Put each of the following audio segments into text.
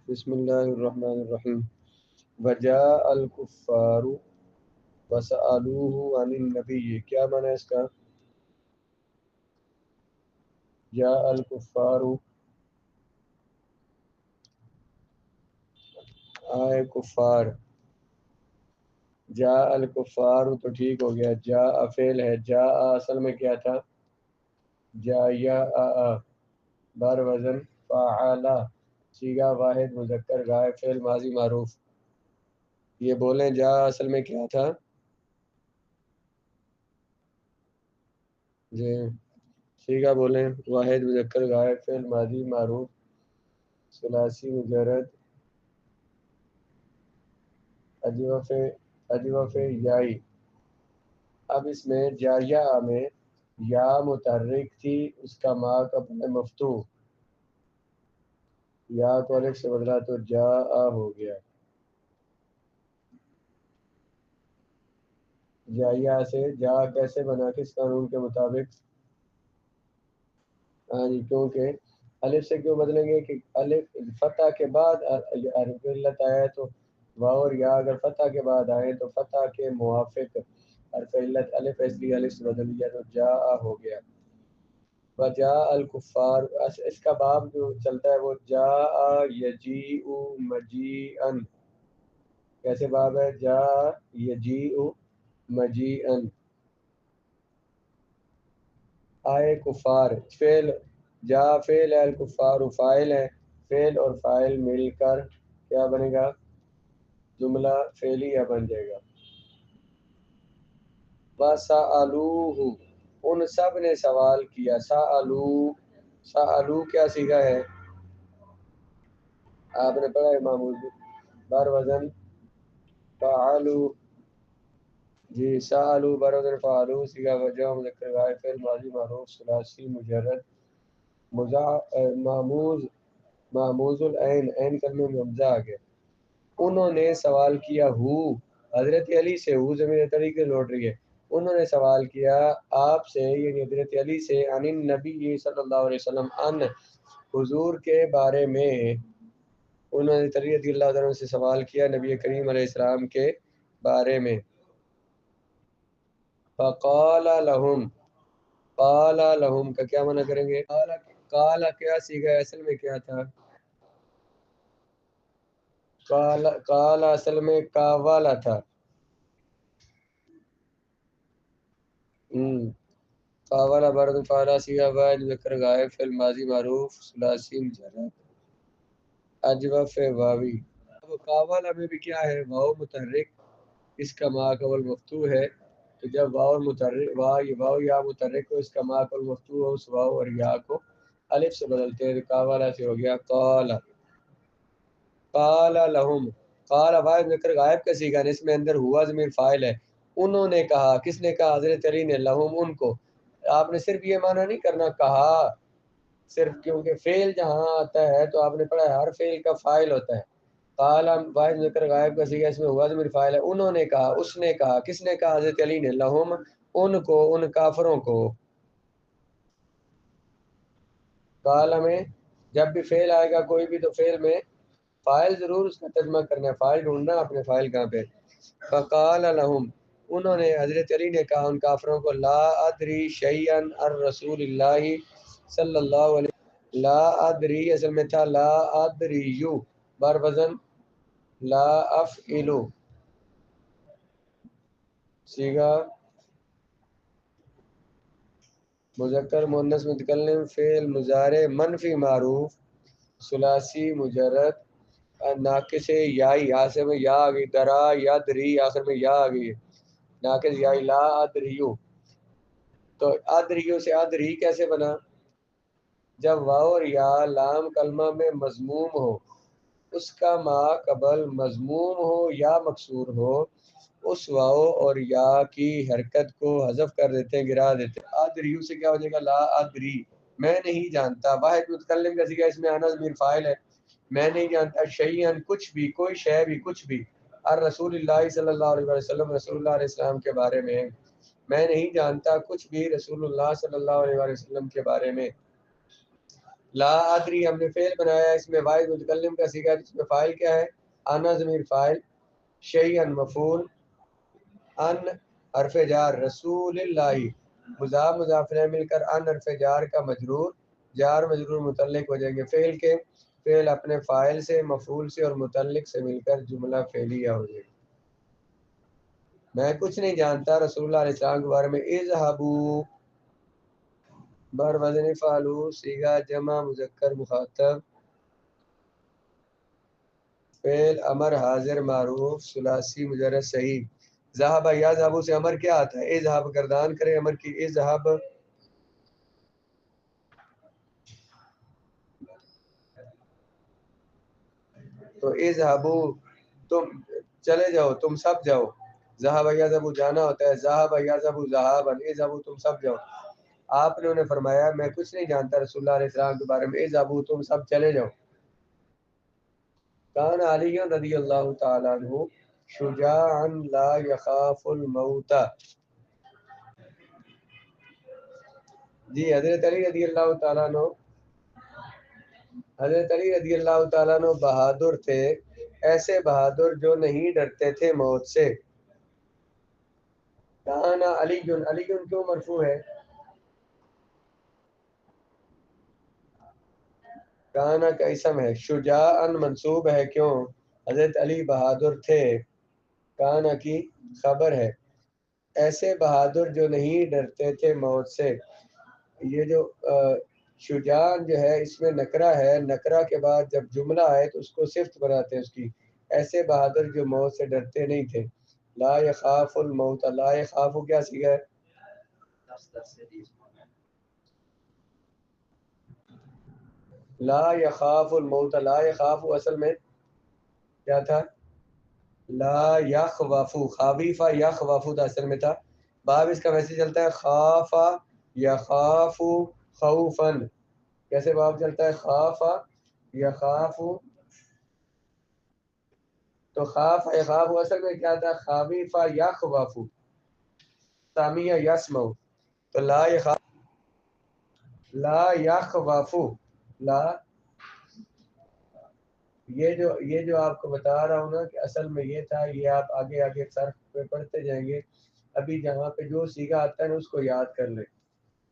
بسم اللہ الرحمن الرحیم وجاء الکفار وسألوه عن النبی، کیا معنی ہے اس کا؟ جاء الکفار، آئے کفار، جاء الکفار تو ٹھیک ہو گیا، جاء فعل ہے، جاء اصل میں کیا تھا؟ جاء بر وزن فعلا، صیغہ واحد مذکر غائب فعل ماضی معروف۔ یہ بولیں جاء اصل میں کیا تھا؟ جی صیغہ بولیں، واحد مذکر غائب فعل ماضی معروف ثلاثی مجرد اجوف یائی۔ اب اس میں جایا میں یا متحرک تھی، اس کا ما قبل مفتوح، یا کو الف سے بدلا تو جا ہو گیا۔ جایا سے جا کیسے بنا، کس قانون کے مطابق؟ ہاں جی، کیونکہ الف سے کیوں بدلیں گے کہ الف فتح کے بعد حرف علت آیا ہے، تو واو اور یا اگر فتح کے بعد آئے تو فتح کے موافق حرف علت الف، اس لیے الف سے بدل دیا تو جا ہو گیا۔ وجاء الکفار، اس کا باب جو چلتا ہے وہ جاء یجیء مجیئا، کیسے باب ہے؟ جاء یجیء مجیئا، آئے کفار فعل، جا فعل ہے، الکفار فاعل ہے، فعل اور فاعل مل کر کیا بنے گا؟ جملہ فعلیہ بن جائے گا۔ وَسَأَلُوهُ، ان سب نے سوال کیا، سألو کیا صیغہ ہے؟ آپ نے پڑھا ہے معمول بر وزن فعلو، جی سألو بر وزن فعلو صیغہ وجہ مذکر غائب فعل ماضی معروف ثلاثی مجرد معموز العین، عین کلمے میں حمزہ آ گیا۔ انہوں نے سوال کیا، ہو حضرت علی سے، ہو ضمیر طریقے لوٹ رہی ہے، انہوں نے سوال کیا آپ سے، یعنی حضرت علی سے، عن النبی صلی اللہ علیہ وسلم، ان حضور کے بارے میں، انہوں نے رضی اللہ عنہ سے سوال کیا نبی کریم علیہ السلام کے بارے میں۔ فقال لهم، قال لهم کا کیا معنی کریں گے؟ قال کیا صیغہ اصل میں کیا تھا؟ قال اصل میں قاوالا تھا، قاوالا برد فعلا صیغہ واحد مذکر غائب فعل ماضی معروف ثلاثی مجرد اجوف واوی۔ اب قاوالا میں بھی کیا ہے؟ واو متحرک، اس کا ما قبل مفتوح ہے، تو جب واو متحرک واو یا متحرک ہو، اس کا ما قبل مفتوح ہو، اس واو اور یا کو الف سے بدلتے ہیں، قاوالا سے ہو گیا قال۔ قال لهم، قال واحد مذکر غائب کا صیغہ ہے، اس میں اندر ہوا ضمیر فاعل ہے۔ انہوں نے کہا، کس نے کہا؟ حضرت علی نے، لہم ان کو۔ آپ نے صرف یہ معنی نہیں کرنا کہا صرف، کیونکہ فعل جہاں آتا ہے تو آپ نے پڑھا ہے ہر فعل کا فاعل ہوتا ہے۔ قال واحد مذکر غائب کا صیغہ، اس میں ہوا ضمیر فاعل ہے۔ انہوں نے کہا، اس نے کہا، کس نے کہا؟ حضرت علی نے، لہم ان کو، ان کافروں کو۔ قال میں جب بھی فعل آئے گا کوئی بھی تو فعل میں فاعل ضرور اس کا ترجمہ کرنا ہے، فاعل ڈھونڈنا اپنے فاعل کہاں پہ۔ فقال لهم، انہوں نے، حضرت علی نے کہا ان کافروں کو، لا ادری شیئا الرسول اللہ صلی اللہ علیہ وسلم، لا ادری اصل میں تھا لا ادریو بر وزن لا افعلو، صیغہ مذکر مؤنث متکلم فعل مضارع منفی معروف ثلاثی مجرد ناقص یائی، آخر میں یا آ گئی، درا یا دری آخر میں یا آ گئی ہے، ناقص یائی لا ادریو۔ تو ادریو سے ادری کیسے بنا؟ جب واو اور یا لام کلمہ میں مضموم ہو، اس کا ما قبل مضموم ہو یا مکسور ہو، اس واو اور یا کی حرکت کو حذف کر دیتے ہیں، گرا دیتے ہیں۔ ادریو سے کیا ہو جائے گا؟ لا ادری، میں نہیں جانتا، واحد متکلم کا صیغہ، اس میں انا ضمیر فاعل ہے، میں نہیں جانتا، شیئن کچھ بھی، کوئی شے بھی، کچھ بھی، الرسول اللہ صلی اللہ علیہ وسلم، رسول اللہ علیہ السلام کے بارے میں، میں نہیں جانتا کچھ بھی رسول اللہ صلی اللہ علیہ وسلم کے بارے میں۔ لا ادری ہم نے فعل بنایا، اس میں واحد متکلم کا صیغہ، اس میں فاعل کیا ہے؟ انا ضمیر فاعل، شیئن مفعول، ان حرف جار، رسول اللہ مضاف مضاف الیہ مل کر ان حرف جار کا مجرور، جار مجرور متعلق ہو جائیں گے فعل کے، فعل اپنے فاعل سے، مفعول سے اور متعلق سے مل کر جملہ فعلیہ ہو جائے گا۔ میں کچھ نہیں جانتا رسول اللہ علیہ السلام کے بارے میں، اذهبوا بر وزن فعلو، صیغہ جمع مذکر مخاطب، فعل امر حاضر معروف ثلاثی مجرد صحیح۔ ذهب یا ذهبوا سے امر کیا آتا ہے؟ اذهب گردان کرے امر کی، اذهب تو اذهبوا تم چلے جاؤ، تم سب جاؤ، ذهب یذهب جانا ہوتا ہے، ذهب یذهب ذهابا، اذهبوا تم سب جاؤ۔ آپ نے انہیں فرمایا میں کچھ نہیں جانتا رسول اللہ علیہ السلام کے بارے میں، اذهبوا تم سب چلے جاؤ۔ کان علی رضی اللہ تعالیٰ عنہ شجاعا لا یخاف الموت، جی حضرت علی رضی اللہ تعالیٰ عنہ، حضرت علی رضی اللہ تعالیٰ عنہ بہادر تھے، ایسے بہادر جو نہیں ڈرتے تھے موت سے۔ کان علی، علی کیوں مرفوع ہے؟ کانا کا اسم ہے، شجاعا منصوب ہے، کیوں؟ حضرت علی بہادر تھے، کانا کی خبر ہے، ایسے بہادر جو نہیں ڈرتے تھے موت سے۔ یہ جو شجاع جو ہے اس میں نکرہ ہے، نکرہ کے بعد جب جملہ آئے تو اس کو صفت بناتے ہیں اس کی، ایسے بہادر جو موت سے ڈرتے نہیں تھے۔ لا یخاف الموت، لا یخاف کیا صیغہ ہے؟ لا یخاف الموت، لا یخاف اصل میں کیا تھا؟ لا یخوف، خاویفہ یخوف تھا اصل میں تھا، باب اس کا ویسے چلتا ہے خاف یخاف خوفا، کیسے باب چلتا ہے؟ خاف یخاف، تو خاف یخاف اصل میں کیا تھا؟ خاویفہ یخوف، سامیہ یسمع، تو لا یخاف، لا یخوف، لا، یہ جو آپ کو بتا رہا ہوں نا کہ اصل میں یہ تھا، یہ آپ آگے آگے صرف پہ پڑھتے جائیں گے، ابھی جہاں پہ جو صیغہ آتا ہے نا اس کو یاد کر لیں۔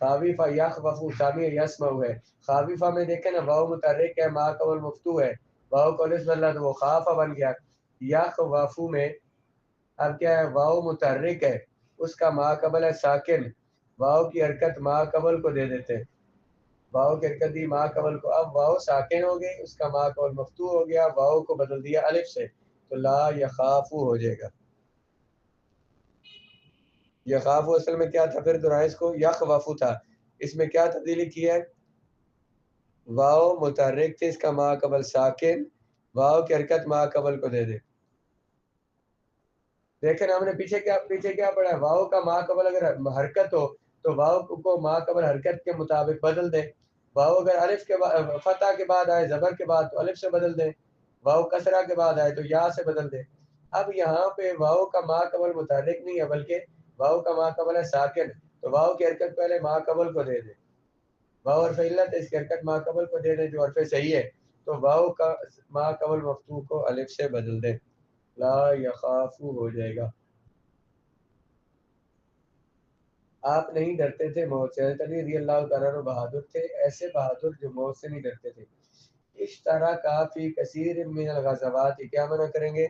خاویفہ یخوف سامیہ یسمع ہے، خاویفہ میں دیکھیں نا واو متحرک ہے، ما قبل مفتوح ہے، واو کو الف بن رہا تو وہ خافہ بن گیا۔ یخوف میں اب کیا ہے؟ واو متحرک ہے، اس کا ما قبل ہے ساکن، واو کی حرکت ما قبل کو دے دیتے ہیں، واو کی حرکت دی ما قبل کو، اب واو ساکن ہو گئی، اس کا ما قبل مفتوح ہو گیا، واو کو بدل دیا الف سے، تو لا یخافو ہو جائے گا۔ یخافو اصل میں کیا تھا؟ پھر دہرائیں اس کو، یخوفو تھا، اس میں کیا تبدیلی کی ہے؟ واو متحرک تھے، اس کا ما قبل ساکن، واو کی حرکت ما قبل کو دے دے۔ دیکھیں ہم نے پیچھے کیا پڑھا ہے؟ واو کا ما قبل اگر حرکت ہو تو واو کو ما قبل حرکت کے مطابق بدل دیں، واو اگر الف کے بعد فتح کے بعد آئے زبر کے بعد تو الف سے بدل دیں، واو کسرہ کے بعد آئے تو یا سے بدل دیں۔ اب یہاں پہ واو کا ما قبل متحرک نہیں ہے بلکہ واو کا ما قبل ہے ساکن، تو واو کی حرکت پہلے ما قبل کو دے دیں، واو حرف علت ہے، اس کی حرکت ما قبل کو دے دیں جو حرف صحیح ہے، تو واو کا ما قبل مفتوح کو الف سے بدل دیں، لا یخافو ہو جائے گا۔ آپ نہیں ڈرتے تھے موت سے، حضرت علی رضی اللہ تعالیٰ عنہ بہادر تھے، ایسے بہادر جو موت سے نہیں ڈرتے تھے۔ اشترا کافی کثیر من الغزوات، کیا منع کریں گے؟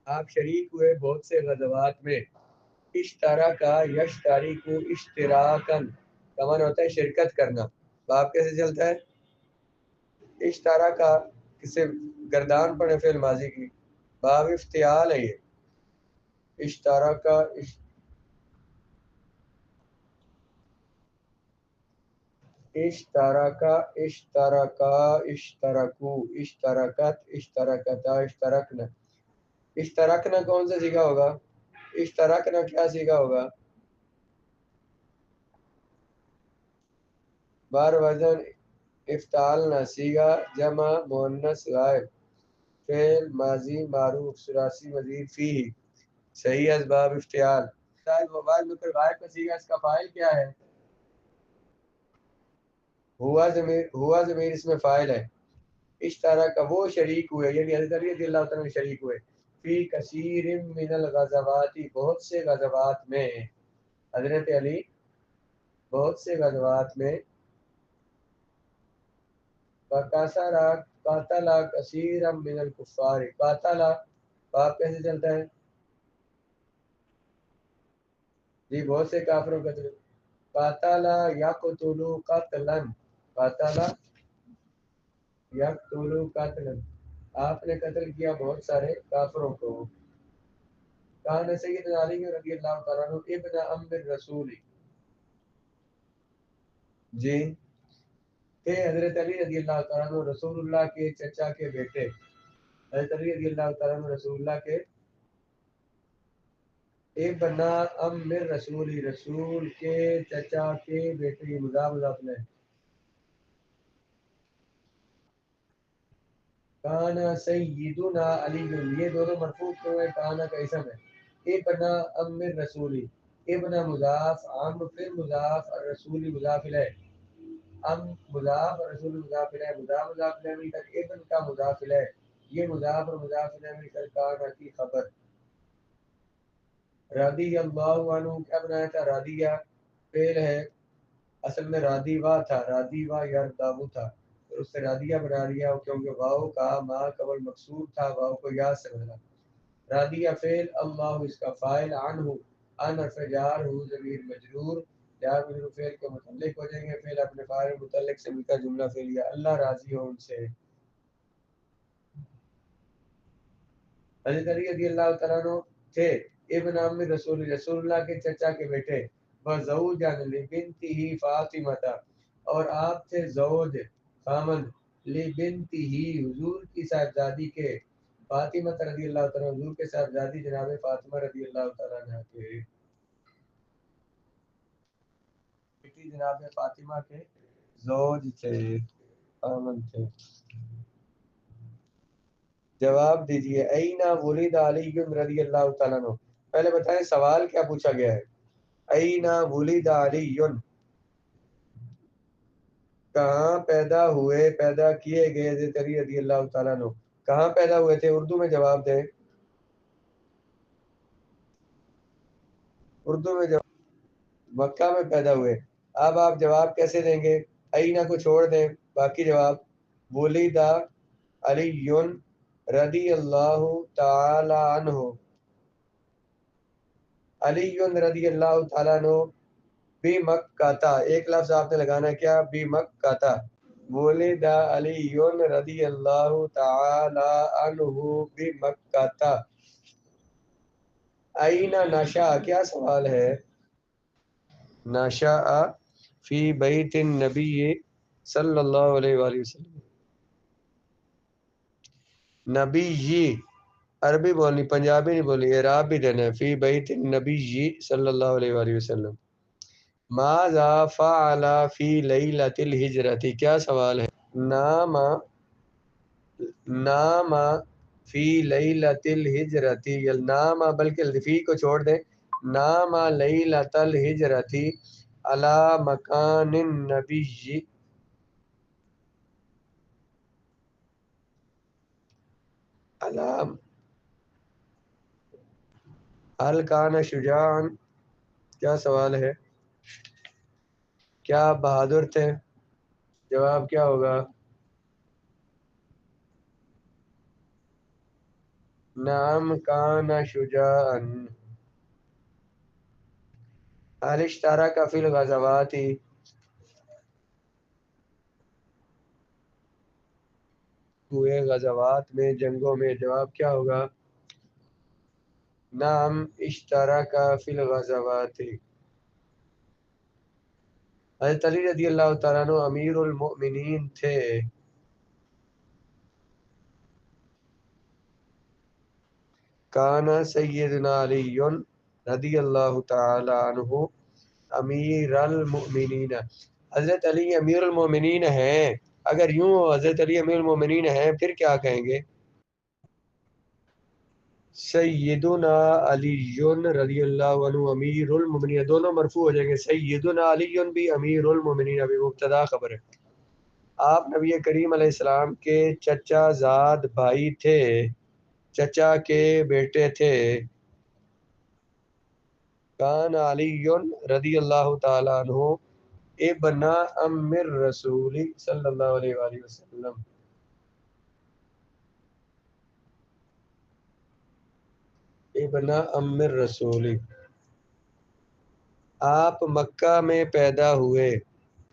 آپ شریک ہوئے بہت سے غزوات میں۔ اشترا کا یشتاری کو اشتراکن کا معنی ہوتا ہے شرکت کرنا، باب کیسے چلتا ہے؟ اشترا کا کسے گردان پڑے فعل ماضی کی، باب افتعال ہے یہ، اشترا کا اشترکا اشترکا اشترکو اشترکت اشترکتا اشترکنا، اشترکنا کون سے صیغہ ہوگا؟ اشترکنا کیا صیغہ ہوگا؟ بار وزن افتعالنا، صیغہ جمع مؤنث غائب، فعل ماضی معروف ثلاثی مزید فیہ، صحیح اسباب افتعال، موبائل میں غائب کا صیغہ، اس کا فاعل کیا ہے؟ ہوا ضمیر اس میں فاعل ہے، اشترا کا وہ شریک ہوئے، یعنی حضرت علی رضی اللہ تعالیٰ شریک ہوئے، فی کثیر من الغزوات، بہت سے غزوات میں، حضرت علی بہت سے غزوات میں، قاتل کثیرا من الکفار، قاتل باپ کیسے چلتا ہے جی، بہت سے کافروں کا قاتل یقتل قتلا، قاتل یقتل قتلا، آپ نے قتل کیا بہت سارے کافروں کو۔ کان سیدنا علی رضی اللہ تعالیٰ عنہ ابن ام الرسول، جی کہ حضرت علی رضی اللہ تعالیٰ عنہ رسول اللہ کے چچا کے بیٹے، حضرت علی رضی اللہ تعالیٰ عنہ رسول اللہ کے ابن ام الرسول، رسول کے چچا کے بیٹے، یہ مضاف مضاف ہے۔ کانا سیدنا علی، یہ دونوں مرفوع ہوئے، کانا کا اسم ہے، ابن ام الرسول، ابن مضاف، ام پھر مضاف، الرسول مضاف الیہ، ام مضاف اور رسول مضاف الیہ، مضاف مضاف الیہ مل کر ابن کا مضاف الیہ، یہ مضاف اور مضاف الیہ مل کر کانا کی خبر۔ رضی اللہ عنہ کیا بنایا تھا، رادیہ فعل ہے، اصل میں رادیوا تھا، رادیوا یردابو تھا، پھر اس سے رادیہ بنا لیا کیونکہ واو کا ما قبل مقصور تھا، واو کو یا سے بدلا۔ رادیہ فعل، اللہ اس کا فاعل، عنہ ان حرف جار، ہو ضمیر مجرور، جار مجرور فعل کے متعلق ہو جائیں گے، فعل اپنے فاعل متعلق سے مل کر جملہ فعلیہ، اللہ راضی ہو ان سے۔ حضرت علی رضی اللہ تعالیٰ عنہ تھے ابن عم رسول، رسول اللہ کے چچا کے بیٹے، وزوجا لبنتہ فاطمہ، اور آپ تھے زوج خامن، لبنتہ حضور کی صاحبزادی کے، فاطمہ رضی اللہ تعالیٰ، حضور کے صاحبزادی جناب فاطمہ رضی اللہ تعالیٰ عنہ کے بیٹی جناب فاطمہ کے زوج تھے، خامن تھے۔ جواب دیجئے، اینا ولد علی رضی اللہ تعالیٰ عنہ، پہلے بتائیں سوال کیا پوچھا گیا ہے، اینا ولد علی، کہاں پیدا ہوئے، پیدا کیے گئے حضرت علی رضی اللہ تعالیٰ عنہ، کہاں پیدا ہوئے تھے، اردو میں جواب دیں، اردو میں جواب، مکہ میں پیدا ہوئے۔ اب آپ جواب کیسے دیں گے، اینا کو چھوڑ دیں، باقی جواب، ولد علی رضی اللہ تعالی عنہ، علی رضی اللہ تعالیٰ عنہ بی مکہ، ایک لفظ آپ نے لگانا ہے کیا، بی مکہ، ولد علی رضی اللہ تعالی عنہ بی مکہ، این نشا، کیا سوال ہے، نشا فی بیت النبی صلی اللہ علیہ وآلہ وسلم، نبی عربی بولنی، پنجابی نہیں بولنی، اعراب بھی دینا ہے، فی بیت النبی صلی اللہ علیہ وآلہ وسلم، ماذا فعل فی لیلۃ الہجرۃ، کیا سوال ہے، نام نام فی لیلۃ الہجرۃ، نام بلکہ فی کو چھوڑ دیں، نام لیلۃ الہجرۃ علی مکان النبی، علام هل کان شجاعا، کیا سوال ہے، کیا بہادر تھے، جواب کیا ہوگا، نعم کان شجاعا، هل اشترک فی الغزوات، ہوئے غزوات میں، جنگوں میں، جواب کیا ہوگا، نعم اشترک فی الغزوات۔ حضرت علی رضی اللہ تعالیٰ عنہ امیر المؤمنین تھے، کانا سیدنا علی رضی اللہ تعالی عنہ امیر المؤمنین، حضرت علی امیر المؤمنین ہیں، اگر یوں حضرت علی امیر المؤمنین ہیں پھر کیا کہیں گے، سیدنا علی رضی اللہ عنہ امیر المؤمنین، دونوں مرفوع ہو جائیں گے، سیدنا علی بھی امیر المؤمنین، ابھی مبتدا خبر ہے، آپ نبی کریم علیہ السلام کے چچا زاد بھائی تھے، چچا کے بیٹے تھے۔ کان علی رضی اللہ تعالیٰ عنہ ابن ام الرسول صلی اللہ علیہ وآلہ وسلم، ابن ام الرسول، آپ مکہ میں پیدا ہوئے،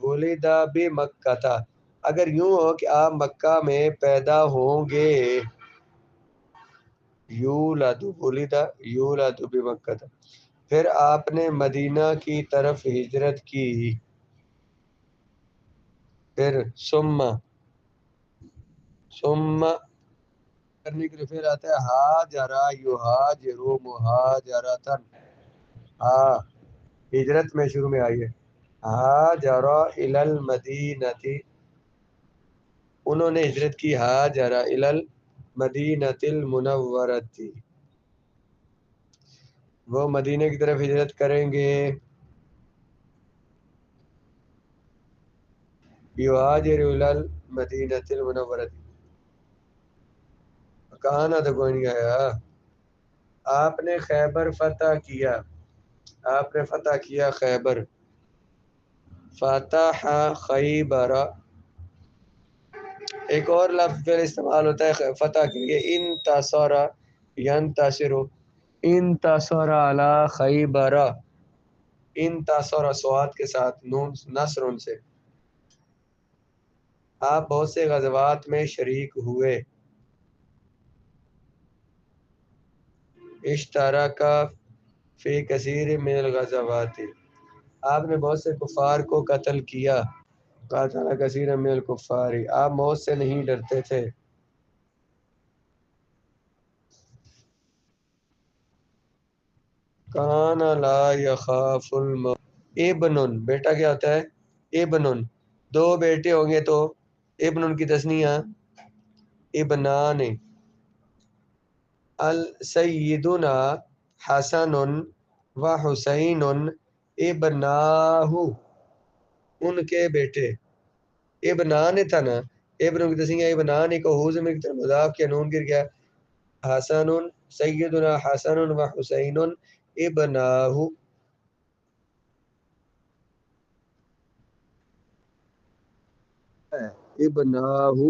ولدہ بھی مکہ تھا۔ اگر یوں ہو کہ آپ مکہ میں پیدا ہوں گے، یولد ولدہ یولد بھی مکہ تھا، پھر آپ نے مدینہ کی طرف ہجرت کی، پھر ثم کرنے کے لیے پھر آتا ہے ہاجرہ یہاجرو مہاجرتن، ہاں ہجرت میں شروع میں آئی ہے، ہاجرہ الی المدینتی، انہوں نے ہجرت کی، ہاجرہ الی المدینۃ المنورتی، وہ مدینہ کی طرف ہجرت کریں گے، یہاجر الی المدینۃ المنورتی، کہاں تو کوئی نہیں آیا۔ آپ نے خیبر فتح کیا، آپ نے فتح کیا خیبر، فتح خیبر، ایک اور لفظ پھر استعمال ہوتا ہے فتح کے لیے، انتصر ینتصر، انتصر علی خیبر، انتصر سواد کے ساتھ نون نصر سے۔ آپ بہت سے غزوات میں شریک ہوئے، اشترک فی کثیر من الغزوات، آپ نے بہت سے کفار کو قتل کیا، قاتل کثیر من الکفار، آپ موت سے نہیں ڈرتے تھے۔ کان لا یخاف الموت، ابن بیٹا کیا ہوتا ہے؟ ابن، دو بیٹے ہوں گے تو ابن کی تثنیہ ابنان، السیدنا حسن و حسین ابناہ، ان کے بیٹے، ابنان تھا نا، ابن کی تسنیہ ابنان کو حوز میں کی طرف مضاف کیا، نون گر گیا، حسن سیدنا حسن و حسین ابناہ، ابناہ